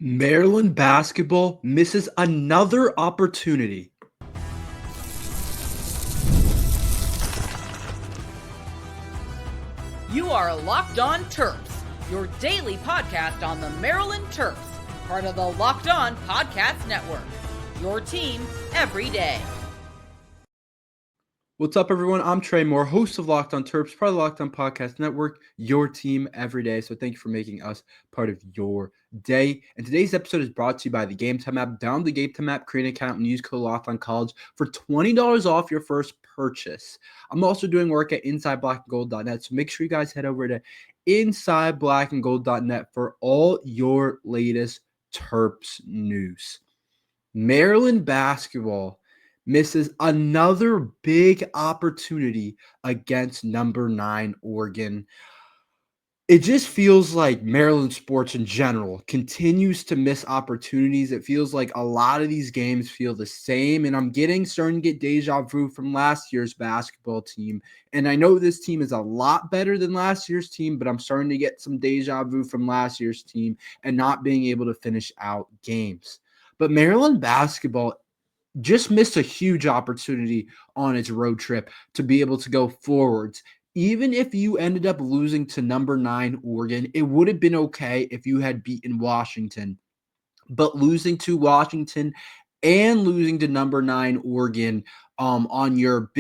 Maryland basketball misses another opportunity. You are Locked On Terps, your daily podcast on the Maryland Terps, part of the Locked On Podcast Network. Your team every day. What's up, everyone? I'm Tre Moore, host of Locked On Terps, part of the Locked On Podcast Network, your team every day. So thank you for making us part of your day. And today's episode is brought to you by the Gametime app. Download the Gametime app, create an account, and use code LOCKEDONCollege for $20 off your first purchase. I'm also doing work at InsideBlackandGold.net, so make sure you guys head over to InsideBlackandGold.net for all your latest Terps news. Maryland basketball misses another big opportunity against number 9 Oregon. It just feels like Maryland sports in general continues to miss opportunities. It feels like a lot of these games feel the same, and I'm starting to get deja vu from last year's basketball team. And I know this team is a lot better than last year's team, but I'm starting to get some deja vu from last year's team and not being able to finish out games. But Maryland basketball just missed a huge opportunity on its road trip to be able to go forwards. Even if you ended up losing to number 9 Oregon, it would have been okay if you had beaten Washington. But losing to Washington and losing to number 9 Oregon on your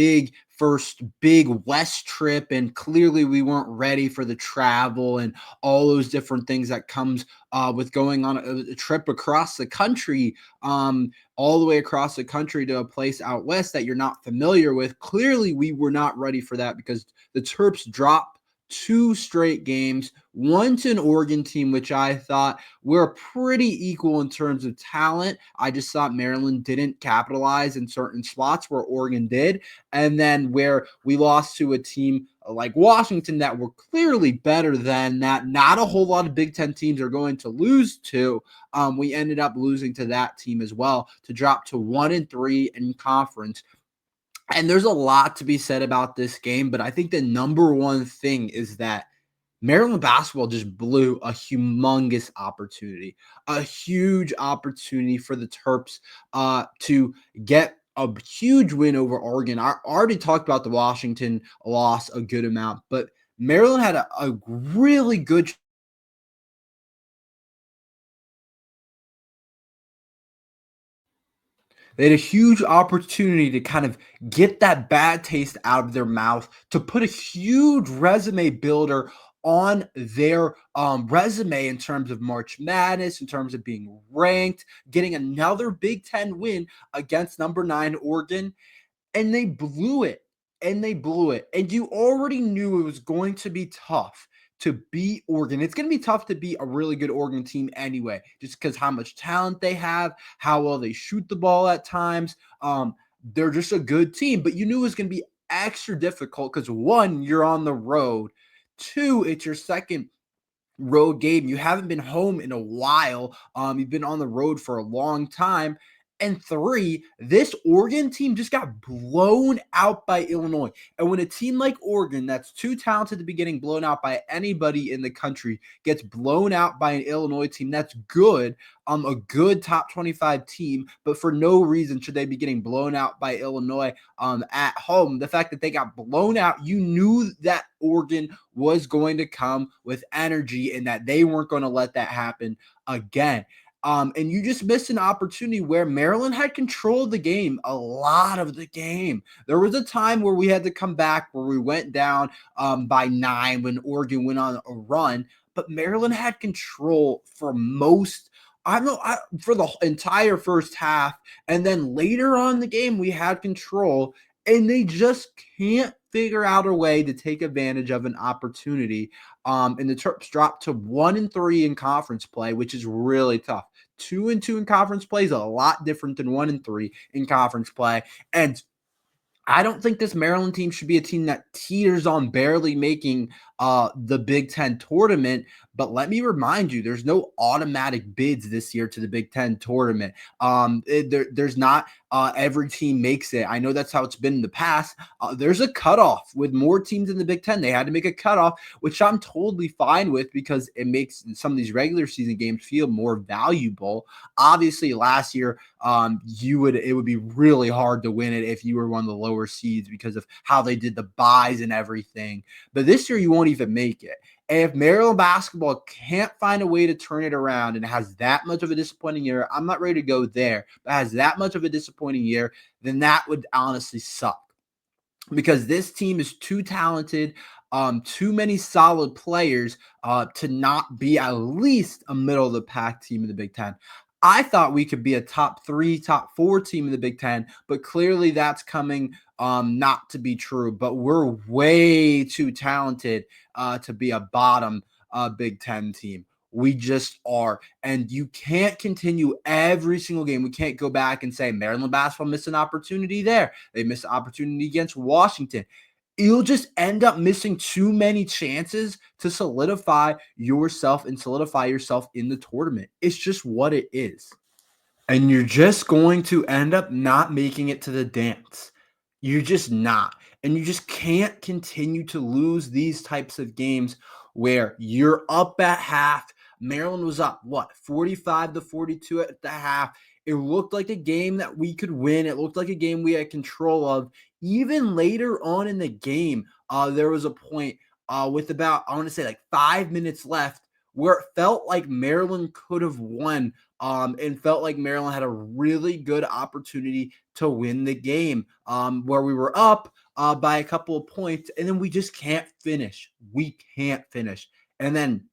first big West trip, and clearly we weren't ready for the travel and all those different things that comes with going on a trip across the country, all the way across the country to a place out west that you're not familiar with. Clearly we were not ready for that because the Terps dropped 2 straight games, one to an Oregon team, which I thought were pretty equal in terms of talent. I just thought Maryland didn't capitalize in certain spots where Oregon did. And then where we lost to a team like Washington that were clearly better than that. Not a whole lot of Big Ten teams are going to lose to. We ended up losing to that team as well to drop to 1-3 in conference. And there's a lot to be said about this game, but I think the number one thing is that Maryland basketball just blew a humongous opportunity, a huge opportunity for the Terps to get a huge win over Oregon. I already talked about the Washington loss a good amount, but Maryland had a really good They had a huge opportunity to kind of get that bad taste out of their mouth, to put a huge resume builder on their resume in terms of March Madness, in terms of being ranked, getting another Big Ten win against number 9 Oregon, and they blew it. And you already knew it was going to be tough to beat Oregon. It's going to be tough to beat a really good Oregon team anyway, just because how much talent they have, how well they shoot the ball at times. They're just a good team, but you knew it was going to be extra difficult because 1, you're on the road. 2, it's your second road game. You haven't been home in a while. You've been on the road for a long time. And 3, this Oregon team just got blown out by Illinois. And when a team like Oregon, that's too talented to be getting blown out by anybody in the country, gets blown out by an Illinois team, that's good. A good top 25 team, but for no reason should they be getting blown out by Illinois at home. The fact that they got blown out, you knew that Oregon was going to come with energy and that they weren't going to let that happen again. And you just missed an opportunity where Maryland had control of the game, a lot of the game. There was a time where we had to come back where we went down by 9 when Oregon went on a run, but Maryland had control for for the entire first half. And then later on in the game, we had control, and they just can't figure out a way to take advantage of an opportunity. And the Terps dropped to 1-3 in conference play, which is really tough. 2-2 in conference play is a lot different than 1-3 in conference play. And I don't think this Maryland team should be a team that teeters on barely making the Big Ten tournament. But let me remind you, there's no automatic bids this year to the Big Ten tournament. There's not every team makes it. I know that's how it's been in the past. There's a cutoff with more teams in the Big Ten. They had to make a cutoff, which I'm totally fine with because it makes some of these regular season games feel more valuable. Obviously, last year, it would be really hard to win it if you were one of the lower seeds because of how they did the buys and everything. But this year, you won't even make it. And if Maryland basketball can't find a way to turn it around and has that much of a disappointing year, I'm not ready to go there, but has that much of a disappointing year, then that would honestly suck. Because this team is too talented, too many solid players to not be at least a middle of the pack team in the Big Ten. I thought we could be a top 3, top 4 team in the Big Ten, but clearly that's coming not to be true. But we're way too talented to be a bottom Big Ten team. We just are. And you can't continue every single game. We can't go back and say Maryland basketball missed an opportunity there. They missed an opportunity against Washington. You'll just end up missing too many chances to solidify yourself in the tournament. It's just what it is. And you're just going to end up not making it to the dance. You're just not. And you just can't continue to lose these types of games where you're up at half. Maryland was up, 45-42 at the half. It looked like a game that we could win. It looked like a game we had control of. Even later on in the game, there was a point with about, 5 minutes left where it felt like Maryland could have won and felt like Maryland had a really good opportunity to win the game where we were up by a couple of points, and then we just can't finish. We can't finish. And then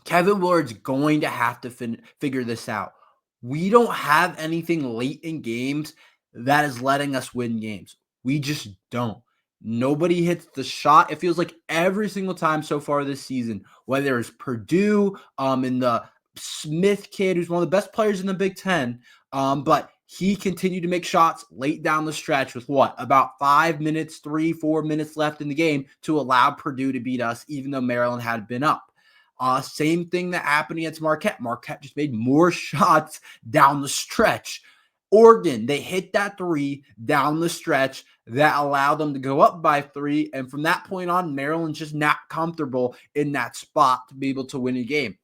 Kevin Willard's going to have to figure this out. We don't have anything late in games that is letting us win games. We just don't. Nobody hits the shot. It feels like every single time so far this season, whether it's Purdue and the Smith kid, who's one of the best players in the Big Ten, but he continued to make shots late down the stretch with about 5 minutes, 3-4 minutes left in the game to allow Purdue to beat us, even though Maryland had been up. Same thing that happened against Marquette. Marquette just made more shots down the stretch. Oregon, they hit that 3 down the stretch that allowed them to go up by 3. And from that point on, Maryland's just not comfortable in that spot to be able to win a game.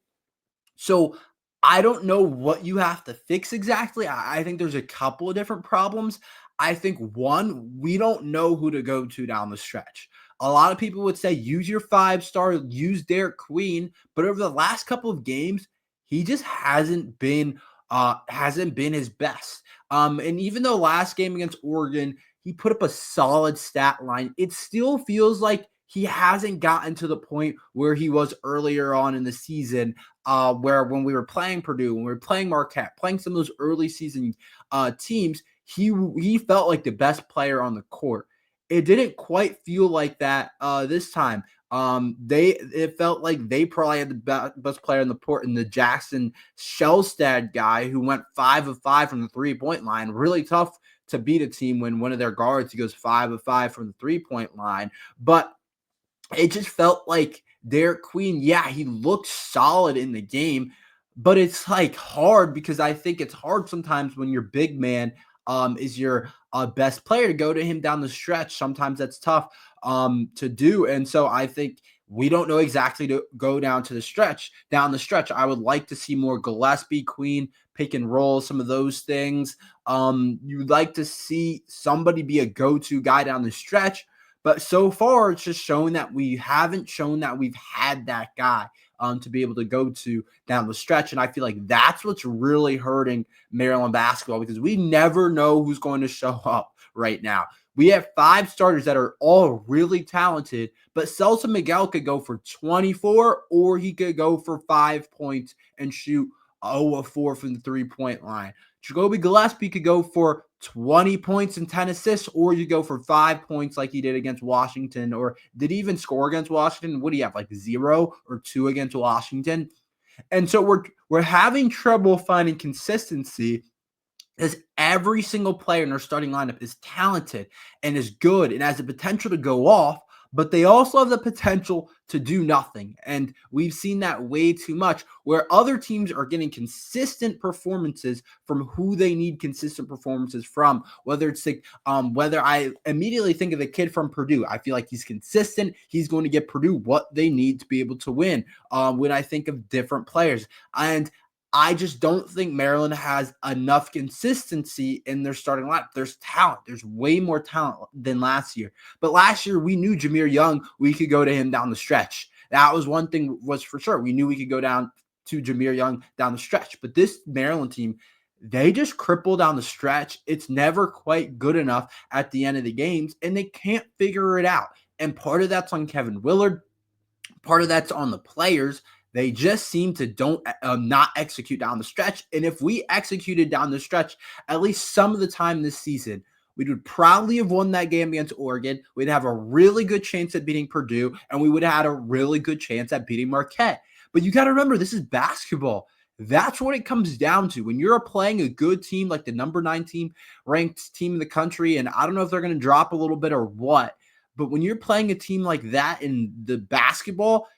So I don't know what you have to fix exactly. I think there's a couple of different problems. I think one, we don't know who to go to down the stretch. A lot of people would say use your 5-star, use Derek Queen, but over the last couple of games, he just hasn't been his best. And even though last game against Oregon, he put up a solid stat line, it still feels like he hasn't gotten to the point where he was earlier on in the season, where when we were playing Purdue, when we were playing Marquette, playing some of those early season teams, he felt like the best player on the court. It didn't quite feel like that this time. It felt like they probably had the best player on the court in the Jackson Shellstad guy who went 5 of 5 from the 3-point line. Really tough to beat a team when one of their guards goes 5 of 5 from the 3-point line. But it just felt like Derek Queen, he looked solid in the game, but it's hard because I think it's hard sometimes when your big man is your best player to go to him down the stretch. Sometimes that's tough to do. And so I think we don't know exactly to go down the stretch. I would like to see more Gillespie, Queen, pick and roll, some of those things. You'd like to see somebody be a go-to guy down the stretch. But so far, it's just shown that we haven't shown that we've had that guy to be able to go to down the stretch. And I feel like that's what's really hurting Maryland basketball because we never know who's going to show up right now. We have 5 starters that are all really talented, but Celso Miguel could go for 24 or he could go for 5 points and shoot 0 of 4 from the 3-point line. Jacoby Gillespie could go for 20 points and 10 assists, or you go for 5 points like he did against Washington, or did he even score against Washington? What do you have, 0 or 2 against Washington? And so we're having trouble finding consistency because every single player in our starting lineup is talented and is good and has the potential to go off, but they also have the potential to do nothing. And we've seen that way too much, where other teams are getting consistent performances from who they need consistent performances from. Whether it's like, whether I immediately think of the kid from Purdue, I feel like he's consistent. He's going to get Purdue what they need to be able to win. When I think of different players, and I just don't think Maryland has enough consistency in their starting lineup. There's talent. There's way more talent than last year. But last year, we knew Jameer Young, we could go to him down the stretch. That was one thing was for sure. We knew we could go down to Jameer Young down the stretch. But this Maryland team, they just cripple down the stretch. It's never quite good enough at the end of the games, and they can't figure it out. And part of that's on Kevin Willard. Part of that's on the players. They just seem to not execute down the stretch. And if we executed down the stretch, at least some of the time this season, we would probably have won that game against Oregon. We'd have a really good chance at beating Purdue, and we would have had a really good chance at beating Marquette. But you got to remember, this is basketball. That's what it comes down to. When you're playing a good team like the number 9 team, ranked team in the country, and I don't know if they're going to drop a little bit or what, but when you're playing a team like that in the basketball,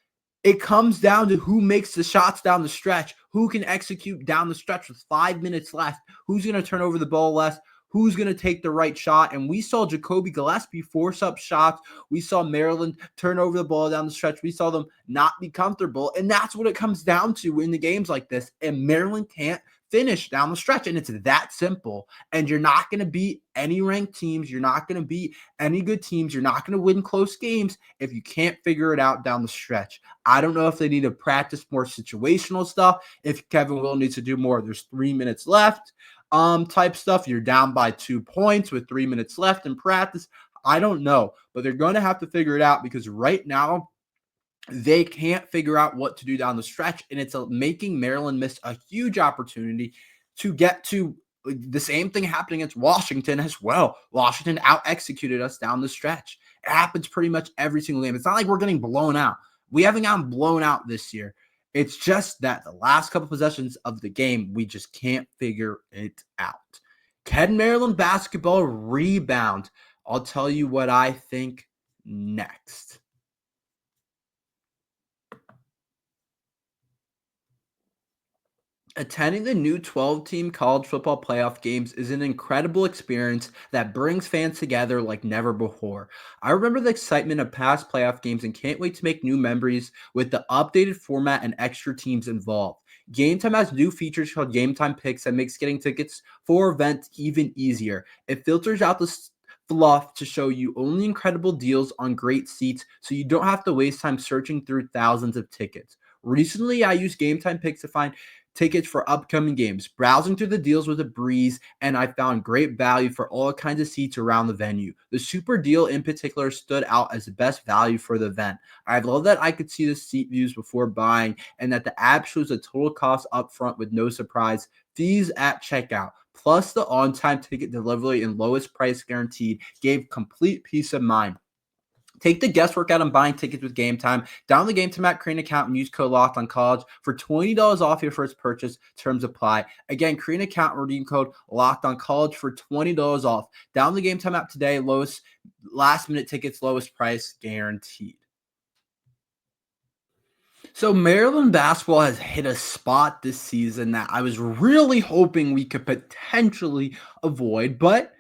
it comes down to who makes the shots down the stretch, who can execute down the stretch with 5 minutes left, who's going to turn over the ball less, who's going to take the right shot. And we saw Jacoby Gillespie force up shots. We saw Maryland turn over the ball down the stretch. We saw them not be comfortable. And that's what it comes down to in the games like this. And Maryland can't finish down the stretch. And it's that simple. And you're not going to beat any ranked teams. You're not going to beat any good teams. You're not going to win close games if you can't figure it out down the stretch. I don't know if they need to practice more situational stuff. If Kevin Will needs to do more, there's 3 minutes left type stuff. You're down by 2 points with 3 minutes left in practice. I don't know, but they're going to have to figure it out because right now, they can't figure out what to do down the stretch, and it's making Maryland miss a huge opportunity to get to the same thing happening against Washington as well. Washington out-executed us down the stretch. It happens pretty much every single game. It's not like we're getting blown out. We haven't gotten blown out this year. It's just that the last couple possessions of the game, we just can't figure it out. Can Maryland basketball rebound? I'll tell you what I think next. Attending the new 12-team college football playoff games is an incredible experience that brings fans together like never before. I remember the excitement of past playoff games and can't wait to make new memories with the updated format and extra teams involved. Gametime has new features called Gametime Picks that makes getting tickets for events even easier. It filters out the fluff to show you only incredible deals on great seats so you don't have to waste time searching through thousands of tickets. Recently, I used Gametime Picks to find tickets for upcoming games. Browsing through the deals was a breeze, and I found great value for all kinds of seats around the venue. The super deal in particular stood out as the best value for the event. I love that I could see the seat views before buying, and that the app shows the total cost up front with no surprise fees at checkout. Plus, the on-time ticket delivery and lowest price guaranteed gave complete peace of mind. Take the guesswork out on buying tickets with Gametime. Download the Gametime app, create an account, and use code LOCKEDONCollege for $20 off your first purchase. Terms apply. Again, create an account and redeem code LOCKEDONCollege for $20 off. Download the Gametime app today. Lowest last-minute tickets, lowest price guaranteed. So Maryland basketball has hit a spot this season that I was really hoping we could potentially avoid, but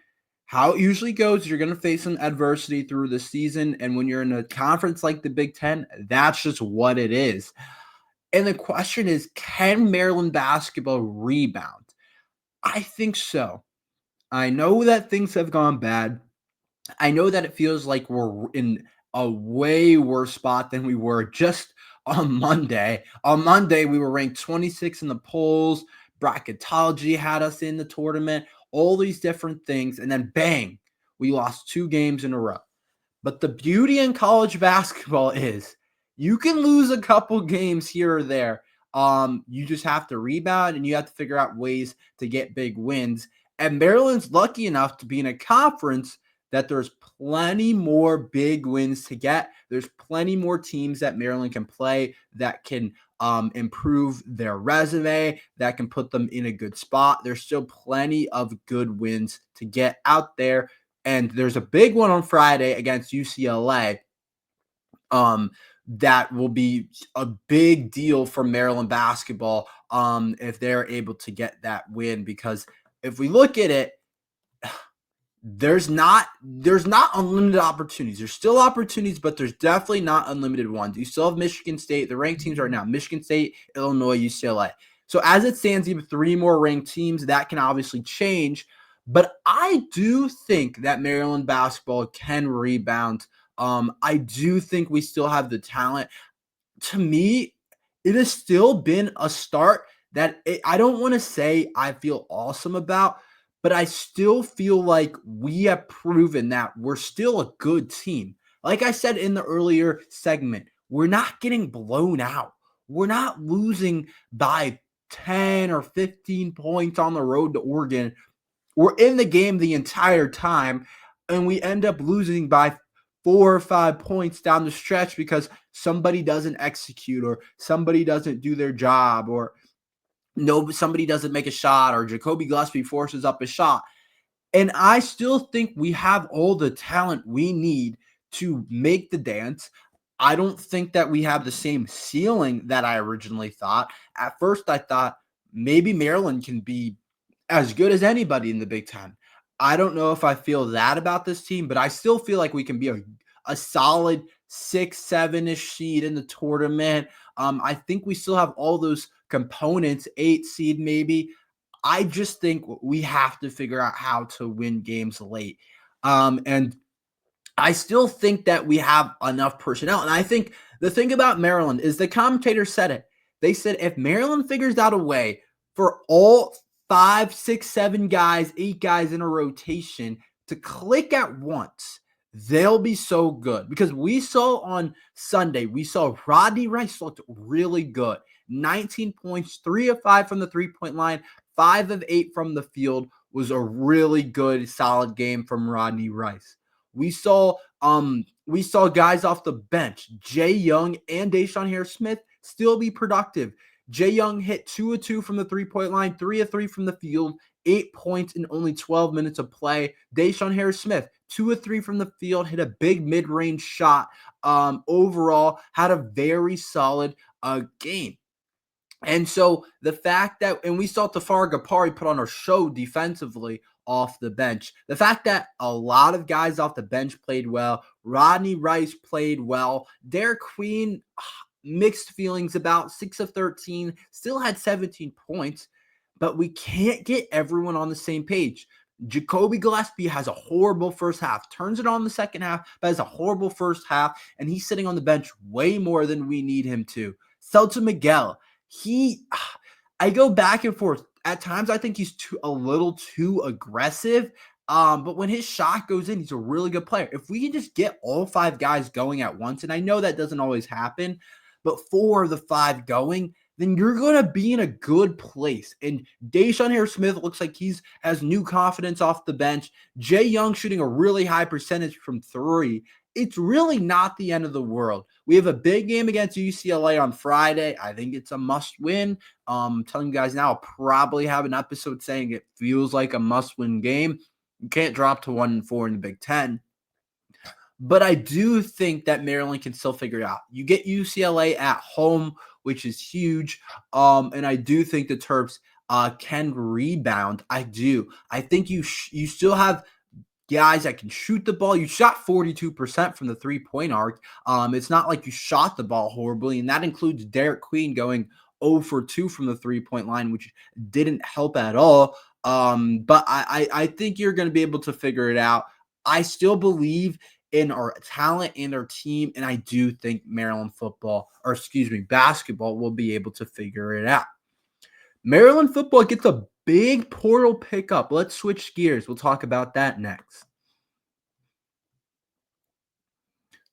how it usually goes, you're going to face some adversity through the season. And when you're in a conference like the Big Ten, that's just what it is. And the question is, can Maryland basketball rebound? I think so. I know that things have gone bad. I know that it feels like we're in a way worse spot than we were just on Monday. On Monday, we were ranked 26 in the polls. Bracketology had us in the tournament. All these different things, and then bang, we lost 2 games in a row. But the beauty in college basketball is you can lose a couple games here or there. You just have to rebound, and you have to figure out ways to get big wins. And Maryland's lucky enough to be in a conference that there's plenty more big wins to get. There's plenty more teams that Maryland can play that can improve their resume, that can put them in a good spot. There's still plenty of good wins to get out there. And there's a big one on Friday against UCLA. That will be a big deal for Maryland basketball if they're able to get that win, because if we look at it, there's not unlimited opportunities. There's still opportunities, but there's definitely not unlimited ones. You still have Michigan State, the ranked teams right now, Michigan State, Illinois, UCLA. So as it stands, you have 3 more ranked teams. That can obviously change, but I do think that Maryland basketball can rebound. I do think we still have the talent. To me, it has still been a start that I don't want to say I feel awesome about, but I still feel like we have proven that we're still a good team. Like I said in the earlier segment, we're not getting blown out. We're not losing by 10 or 15 points on the road to Oregon. We're in the game the entire time, and we end up losing by 4 or 5 points down the stretch because somebody doesn't execute, or somebody doesn't do their job, or somebody doesn't make a shot, or Jacoby Gillespie forces up a shot. And I still think we have all the talent we need to make the dance. I don't think that we have the same ceiling that I originally thought. At first, I thought maybe Maryland can be as good as anybody in the Big Ten. I don't know if I feel that about this team, but I still feel like we can be a solid 6, 7-ish seed in the tournament. I think we still have all those components, 8 seed maybe. I just think we have to figure out how to win games late. And I still think that we have enough personnel. And I think the thing about Maryland is the commentators said it. They said if Maryland figures out a way for all 5, 6, 7 guys, 8 guys in a rotation to click at once, they'll be so good. Because we saw on Sunday, we saw Rodney Rice looked really good. 19 points, 3 of 5 from the 3-point line, 5 of 8 from the field was a really good, solid game from Rodney Rice. We saw guys off the bench, Jay Young and Deshaun Harris-Smith, still be productive. Jay Young hit 2 of 2 from the 3-point line, 3 of 3 from the field, 8 points in only 12 minutes of play. Deshaun Harris-Smith, 2 of 3 from the field, hit a big mid-range shot. Overall, had a very solid game. And so the fact that, and we saw Tafari Gapari put on a show defensively off the bench. The fact that a lot of guys off the bench played well. Rodney Rice played well. Derek Queen, mixed feelings about, 6 of 13, still had 17 points, but we can't get everyone on the same page. Jacoby Gillespie has a horrible first half, turns it on the second half, but has a horrible first half, and he's sitting on the bench way more than we need him to. Selton Miguel, I go back and forth. At times, I think he's a little too aggressive, but when his shot goes in, he's a really good player. If we can just get all 5 guys going at once, and I know that doesn't always happen, but 4 of the 5 going, then you're going to be in a good place. And Deshaun Harris-Smith looks like has new confidence off the bench. Jay Young shooting a really high percentage from 3. It's really not the end of the world. We have a big game against UCLA on Friday. I think it's a must-win. I'm telling you guys now, I'll probably have an episode saying it feels like a must-win game. You can't drop to 1-4 in the Big Ten. But I do think that Maryland can still figure it out. You get UCLA at home, which is huge. And I do think the Terps can rebound. I do. I think you still have guys that can shoot the ball. You shot 42% from the 3-point arc. It's not like you shot the ball horribly, and that includes Derek Queen going 0 for 2 from the 3-point line, which didn't help at all. But I think you're going to be able to figure it out. I still believe in our talent and our team, and I do think Maryland basketball will be able to figure it out. Maryland football gets a big portal pickup. Let's switch gears. We'll talk about that next.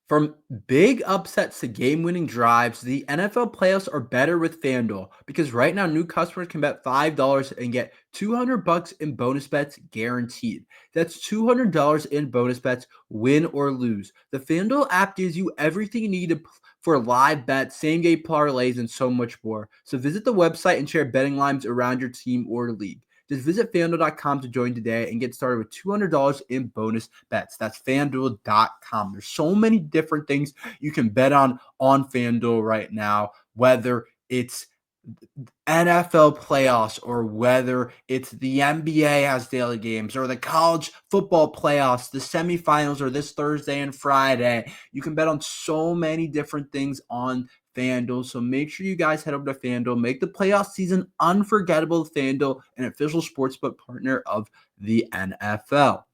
From big upsets to game-winning drives, the NFL playoffs are better with FanDuel because right now new customers can bet $5 and get $200 in bonus bets guaranteed. That's $200 in bonus bets, win or lose. The FanDuel app gives you everything you need for live bets, same-game parlays, and so much more. So visit the website and share betting lines around your team or league. Just visit FanDuel.com to join today and get started with $200 in bonus bets. That's FanDuel.com. There's so many different things you can bet on FanDuel right now, whether it's NFL playoffs or whether it's the NBA has daily games or the college football playoffs, the semifinals are this Thursday and Friday. You can bet on so many different things on FanDuel. So make sure you guys head over to FanDuel. Make the playoff season unforgettable with FanDuel, an official sportsbook partner of the NFL.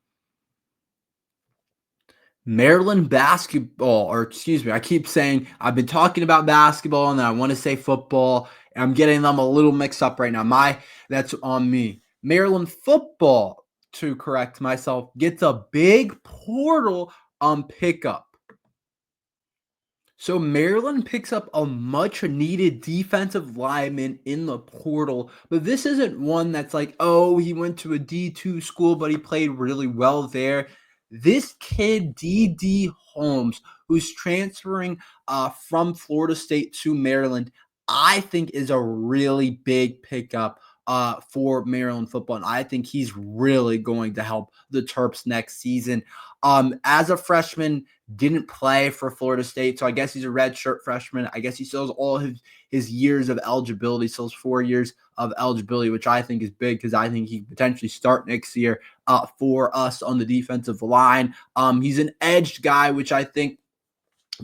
Maryland basketball, or excuse me, I keep saying I've been talking about basketball and then I want to say football. I'm getting them a little mixed up right now. That's on me. Maryland football, to correct myself, gets a big portal pickup. So Maryland picks up a much needed defensive lineman in the portal, but this isn't one that's like, oh, he went to a D2 school, but he played really well there. This kid, D.D. Holmes, who's transferring from Florida State to Maryland, I think is a really big pickup for Maryland football, and I think he's really going to help the Terps next season. As a freshman, didn't play for Florida State, so I guess he's a redshirt freshman. I guess he still has all his years of eligibility, still has 4 years of eligibility, which I think is big because I think he could potentially start next year for us on the defensive line. He's an edged guy, which I think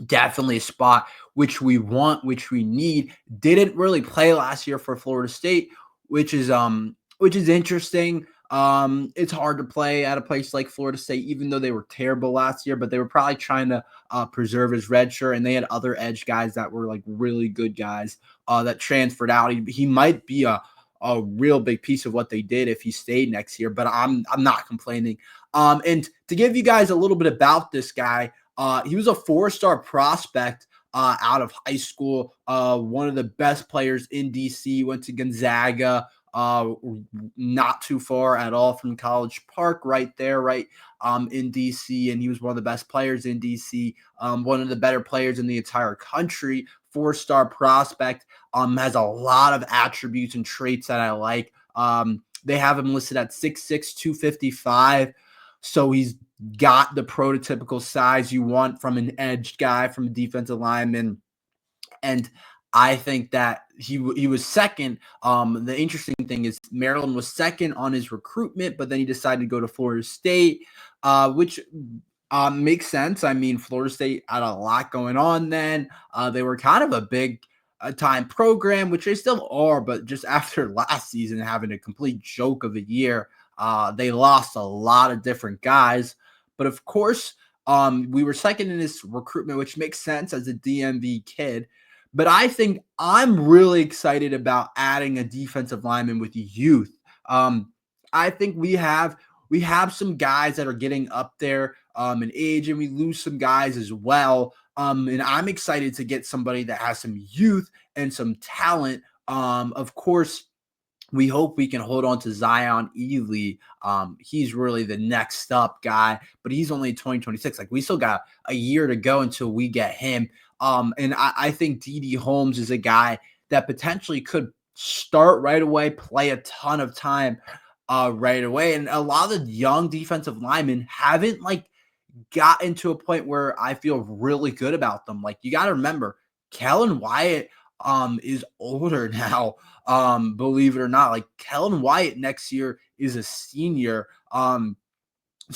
definitely a spot which we want, which we need. Didn't really play last year for Florida State, which is interesting. It's hard to play at a place like Florida State, even though they were terrible last year, but they were probably trying to preserve his red shirt, and they had other edge guys that were like really good guys that transferred out. He might be a real big piece of what they did if he stayed next year, but I'm not complaining. And to give you guys a little bit about this guy, he was a 4-star prospect out of high school, one of the best players in DC, went to Gonzaga, not too far at all from College Park, right there, in DC, and he was one of the best players in DC, one of the better players in the entire country, 4-star prospect, has a lot of attributes and traits that I like. They have him listed at 6'6", 255, so he's got the prototypical size you want from an edged guy, from a defensive lineman. And I think that he was second. The interesting thing is Maryland was second on his recruitment, but then he decided to go to Florida State, which makes sense. I mean, Florida State had a lot going on then. They were kind of a big time program, which they still are, but just after last season having a complete joke of a year, they lost a lot of different guys. But of course, we were second in his recruitment, which makes sense as a DMV kid. But I think I'm really excited about adding a defensive lineman with youth. I think we have some guys that are getting up there in age, and we lose some guys as well. And I'm excited to get somebody that has some youth and some talent. Of course, we hope we can hold on to Zion Ely. He's really the next up guy, but he's only 2026. Like, we still got a year to go until we get him. And I think D.D. Holmes is a guy that potentially could start right away, play a ton of time right away. And a lot of the young defensive linemen haven't gotten to a point where I feel really good about them. Like, you got to remember, Kellen Wyatt is older now. Believe it or not, like Kellen Wyatt next year is a senior. Some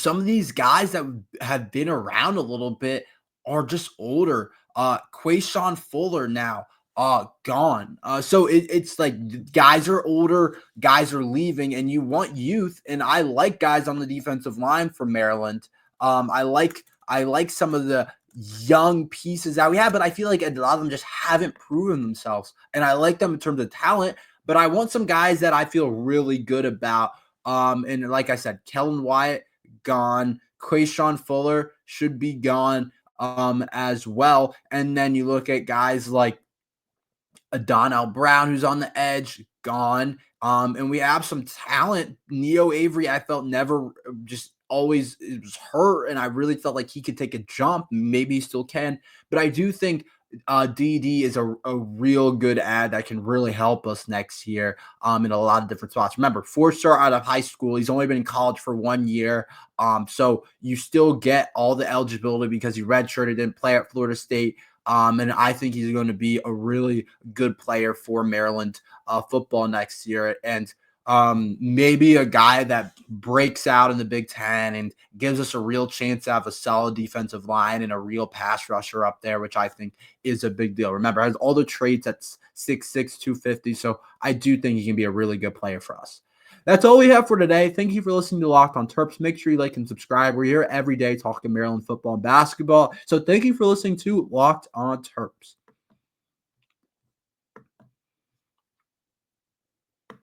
of these guys that have been around a little bit are just older. Quayshawn Fuller now gone. So it's like guys are older, guys are leaving, and you want youth. And I like guys on the defensive line from Maryland. I like some of the young pieces that we have, but I feel like a lot of them just haven't proven themselves. And I like them in terms of talent, but I want some guys that I feel really good about. And like I said, Kellen Wyatt gone, Quayshawn Fuller should be gone as well. And then you look at guys like Donnell Brown, who's on the edge, gone. And we have some talent. Neo Avery, I felt never just always it was hurt, and I really felt like he could take a jump. Maybe he still can, but I do think DD is a real good ad that can really help us next year in a lot of different spots. Remember, 4-star out of high school. He's only been in college for 1 year. So you still get all the eligibility because he redshirted, didn't play at Florida State. And I think he's going to be a really good player for Maryland football next year. And maybe a guy that breaks out in the Big Ten and gives us a real chance to have a solid defensive line and a real pass rusher up there, which I think is a big deal. Remember, has all the traits at 6'6", 250. So I do think he can be a really good player for us. That's all we have for today. Thank you for listening to Locked on Terps. Make sure you like and subscribe. We're here every day talking Maryland football and basketball. So thank you for listening to Locked on Terps.